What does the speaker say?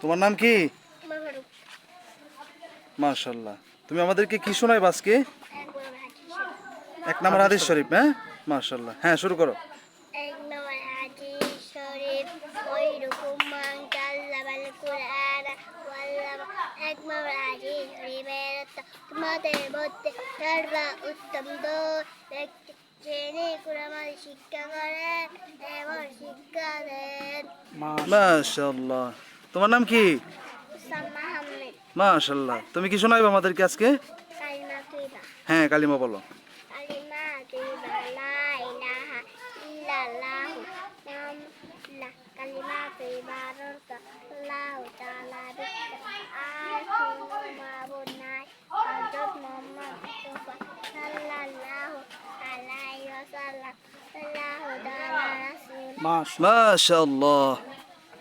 তোমার নাম কি? মাশাআল্লাহ। তুমি আমাদেরকে কি শোনাইবা আজকে? এক নম্বর হাদিস শরীফ। হ্যাঁ, মাশাআল্লাহ। হ্যাঁ, শুরু করো। এক নম্বর হাদিস শরীফ ওয়াইরুকুম মান কাল্লামাল কুরআন ওয়াল্লামা। এক নম্বর হাদিস শরীফের অর্থ, তোমাদের মধ্যে উত্তম ব্যক্তি যিনি কুরআন শিক্ষা করেন এবং শিক্ষা দেন। মাশাআল্লাহ। তোমার নাম কি? সাম্মা আহমেদ। মাশাআল্লাহ। তুমি কি শোনাইবা আমাদেরকে আজকে? কালিমা তৈবা। হ্যাঁ, কালিমা বলো। কালিমা তৈবা লা ইলাহা ইল্লাল্লাহু কালিমা তৈবার অর্থ আল্লাহু তাআলা আর কোনো মাবুদ নাই। হযরত মুহাম্মদ মুস্তাফা সাল্লাল্লাহু আলাইহি ওয়াসাল্লাম আল্লাহু তাআলা রাসূল। মাশাআল্লাহ।